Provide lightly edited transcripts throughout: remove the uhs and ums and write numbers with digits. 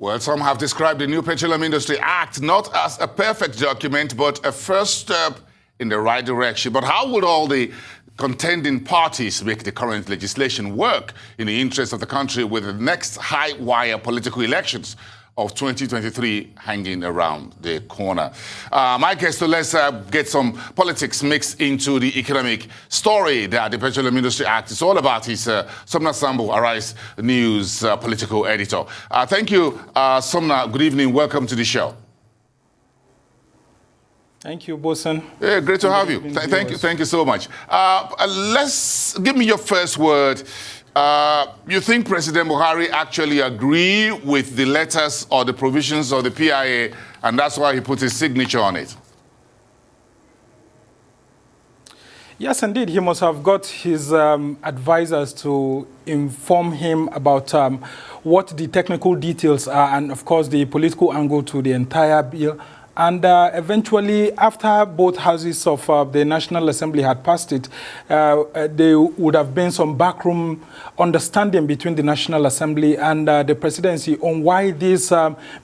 Well, some have described the new Petroleum Industry Act not as a perfect document, but a first step in the right direction. But how would all the contending parties make the current legislation work in the interest of the country with the next high-wire political elections of 2023 hanging around the corner? My guest, so let's get some politics mixed into the economic story that the Petroleum Industry Act is all about. He's Sumner Sambo, Arise News political editor. Thank you, Sumner. Good evening. Welcome to the show. Thank you, Bosun. Yeah, great to have you. Thank you so much. Let's give me your first word. You think President Buhari actually agree with the letters or the provisions of the PIA, and that's why he put his signature on it? Yes, indeed. He must have got his advisors to inform him about what the technical details are and, of course, the political angle to the entire bill. And eventually, after both houses of the National Assembly had passed it, there would have been some backroom understanding between the National Assembly and the presidency on why this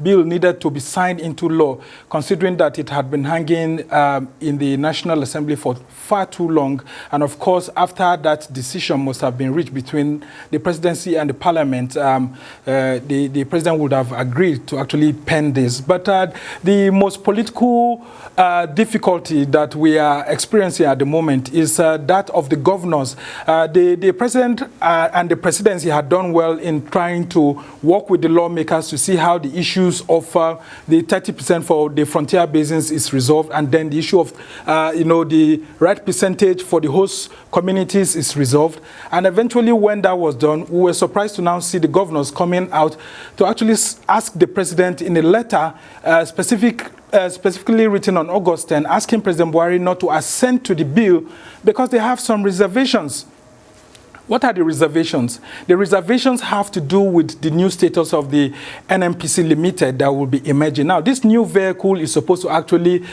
bill needed to be signed into law, considering that it had been hanging in the National Assembly for far too long. And of course, after that decision must have been reached between the presidency and the parliament, the president would have agreed to actually pen this. But the most political difficulty that we are experiencing at the moment is that of the governors. The president and the presidency had done well in trying to work with the lawmakers to see how the issues of the 30% for the frontier basins is resolved, and then the issue of the right percentage for the host communities is resolved. And eventually, when that was done, we were surprised to now see the governors coming out to actually ask the president in a letter specifically written on August 10, asking President Buhari not to assent to the bill because they have some reservations. What are the reservations? The reservations have to do with the new status of the NNPC Limited that will be emerging. Now, this new vehicle is supposed to actually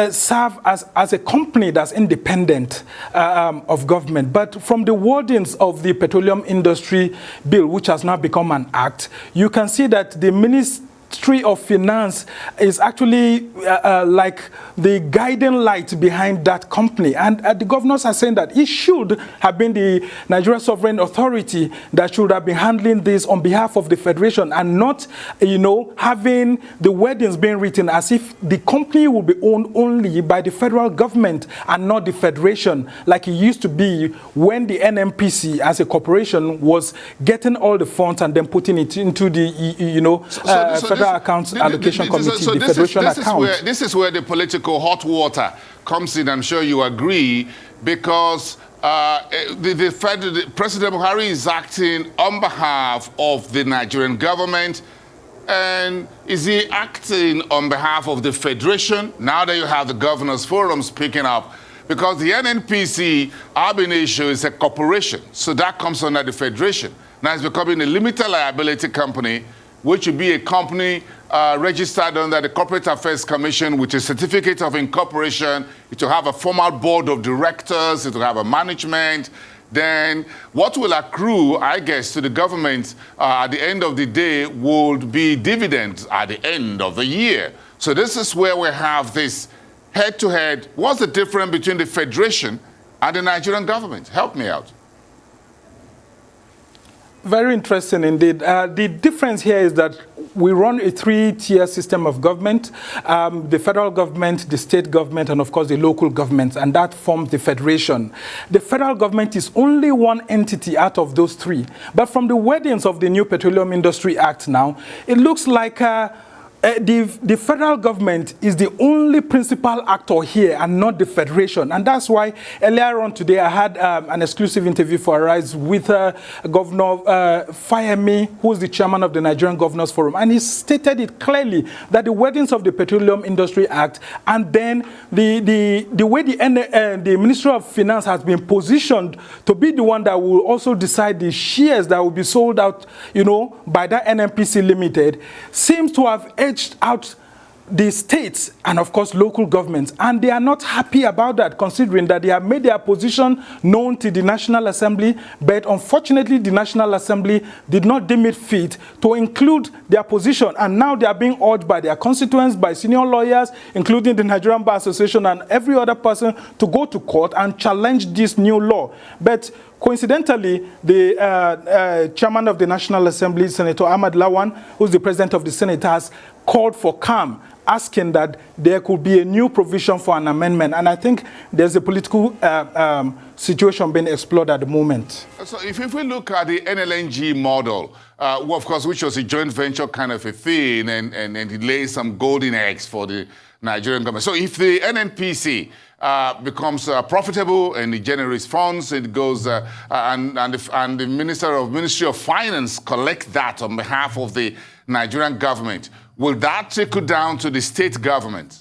serve as a company that's independent of government. But from the wordings of the Petroleum Industry Bill, which has now become an act, you can see that the Ministry of Finance is actually like the guiding light behind that company. And the governors are saying that it should have been the Nigerian Sovereign Authority that should have been handling this on behalf of the Federation, and not, having the wordings being written as if the company will be owned only by the federal government and not the Federation, like it used to be when the NNPC as a corporation was getting all the funds and then putting it into the, federal accounts allocation committee, the Federation account. This is where the political hot water comes in. I'm sure you agree, because the President Buhari is acting on behalf of the Nigerian government. And is he acting on behalf of the Federation? Now that you have the governors' forums picking up, because the NNPC, ab initio, is a corporation, so that comes under the Federation. Now it's becoming a limited liability company, which would be a company registered under the Corporate Affairs Commission with a certificate of incorporation. It will have a formal board of directors. It will have a management. Then what will accrue, I guess, to the government at the end of the day would be dividends at the end of the year. So this is where we have this head-to-head. What's the difference between the Federation and the Nigerian government? Help me out. Very interesting indeed. The difference here is that we run a three-tier system of government, the federal government, the state government, and of course the local governments, and that forms the Federation. The federal government is only one entity out of those three. But from the wordings of the new Petroleum Industry Act now, it looks like the federal government is the only principal actor here and not the Federation. And that's why earlier on today I had an exclusive interview for Arise with Governor Fayemi, who is the chairman of the Nigerian Governors Forum. And he stated it clearly that the wordings of the Petroleum Industry Act and then the way the Ministry of Finance has been positioned to be the one that will also decide the shares that will be sold out, by that NNPC Limited, seems to have edged out the states and, of course, local governments, and they are not happy about that, considering that they have made their position known to the National Assembly, but unfortunately the National Assembly did not deem it fit to include their position, and now they are being urged by their constituents, by senior lawyers, including the Nigerian Bar Association and every other person, to go to court and challenge this new law. But coincidentally, the chairman of the National Assembly, Senator Ahmad Lawan, who's the president of the Senate, has called for calm, asking that there could be a new provision for an amendment. And I think there's a political situation being explored at the moment. So if we look at the NLNG model, well, of course, which was a joint venture kind of a thing, and it lays some golden eggs for the Nigerian government. So if the NNPC becomes profitable and it generates funds, it goes, and the Ministry of Finance collect that on behalf of the Nigerian government, will that trickle down to the state government?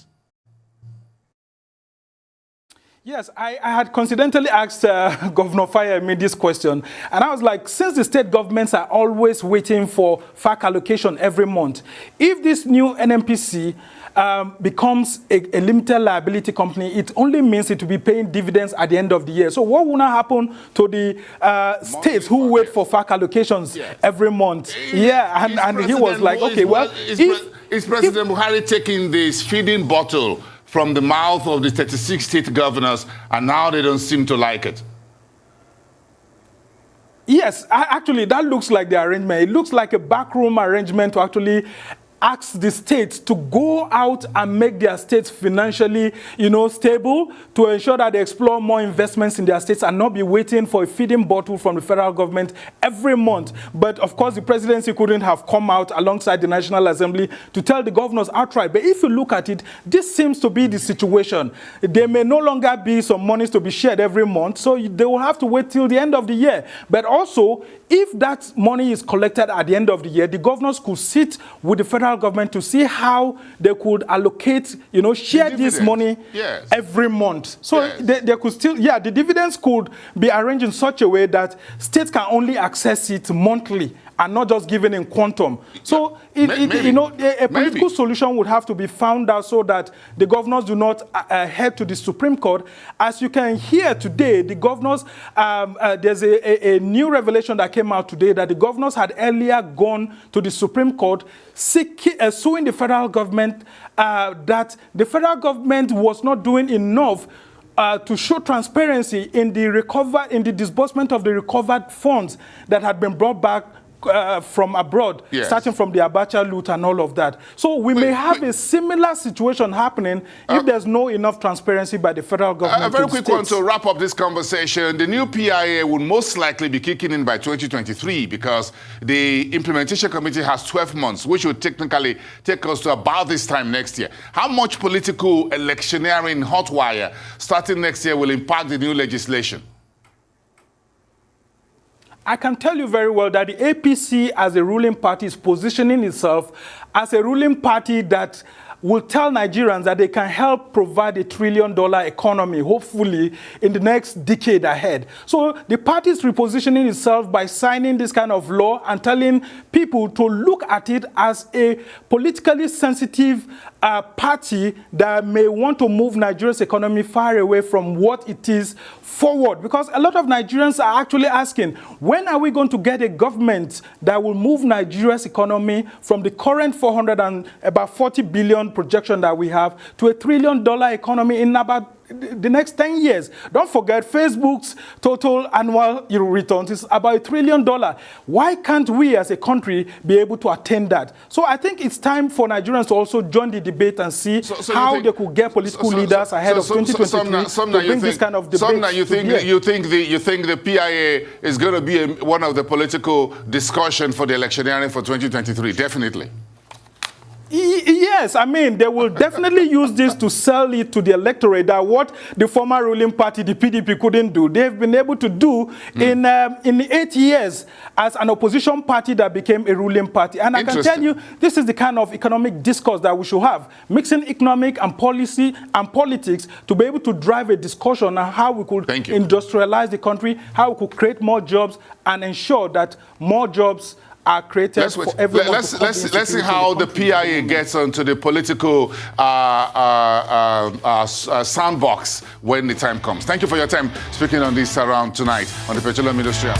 Yes, I had coincidentally asked Governor Fayemi this question, and I was like, since the state governments are always waiting for FAC allocation every month, if this new NNPC becomes a limited liability company, it only means it will be paying dividends at the end of the year. So what will now happen to the states who wait for FAC allocations every month? And he was like, okay, well, is President Buhari taking this feeding bottle from the mouth of the 36 state governors, and now they don't seem to like it? Yes, actually, that looks like the arrangement. It looks like a backroom arrangement to actually ask the states to go out and make their states financially, stable, to ensure that they explore more investments in their states and not be waiting for a feeding bottle from the federal government every month. But of course, the presidency couldn't have come out alongside the National Assembly to tell the governors outright. But if you look at it, this seems to be the situation. There may no longer be some monies to be shared every month, so they will have to wait till the end of the year. But also, if that money is collected at the end of the year, the governors could sit with the federal government to see how they could allocate, share this money every month. So they could still, the dividends could be arranged in such a way that states can only access it monthly and not just given in quantum. So, a political solution would have to be found out so that the governors do not head to the Supreme Court. As you can hear today, the governors, there's a new revelation that came out today that the governors had earlier gone to the Supreme Court suing the federal government that the federal government was not doing enough to show transparency in the disbursement of the recovered funds that had been brought back from abroad, starting from the Abacha loot and all of that. So we may have a similar situation happening if there's no enough transparency by the federal government. A very quick one to wrap up this conversation. The new PIA will most likely be kicking in by 2023 because the implementation committee has 12 months, which would technically take us to about this time next year. How much political electioneering hot wire starting next year will impact the new legislation? I can tell you very well that the APC as a ruling party is positioning itself as a ruling party that will tell Nigerians that they can help provide $1 trillion economy, hopefully, in the next decade ahead. So the party is repositioning itself by signing this kind of law and telling people to look at it as a politically sensitive party that may want to move Nigeria's economy far away from what it is forward. Because a lot of Nigerians are actually asking, when are we going to get a government that will move Nigeria's economy from the current about 40 billion projection that we have to $1 trillion economy in about the next 10 years. Don't forget, Facebook's total annual returns is about $1 trillion. Why can't we as a country be able to attain that? So I think it's time for Nigerians to also join the debate and see how they could get political leaders ahead of 2023 to bring this kind of debate. Sumner, you think the PIA is going to be one of the political discussion for the electioneering for 2023? Definitely. Yes, I mean, they will definitely use this to sell it to the electorate that what the former ruling party, the PDP, couldn't do. They've been able to do in 8 years as an opposition party that became a ruling party. And I can tell you, this is the kind of economic discourse that we should have, mixing economic and policy and politics to be able to drive a discussion on how we could industrialize the country, how we could create more jobs and ensure that more jobs are created for everyone. Let's see how the PIA gets onto the political sandbox when the time comes. Thank you for your time speaking on this around tonight on the Petroleum Industry.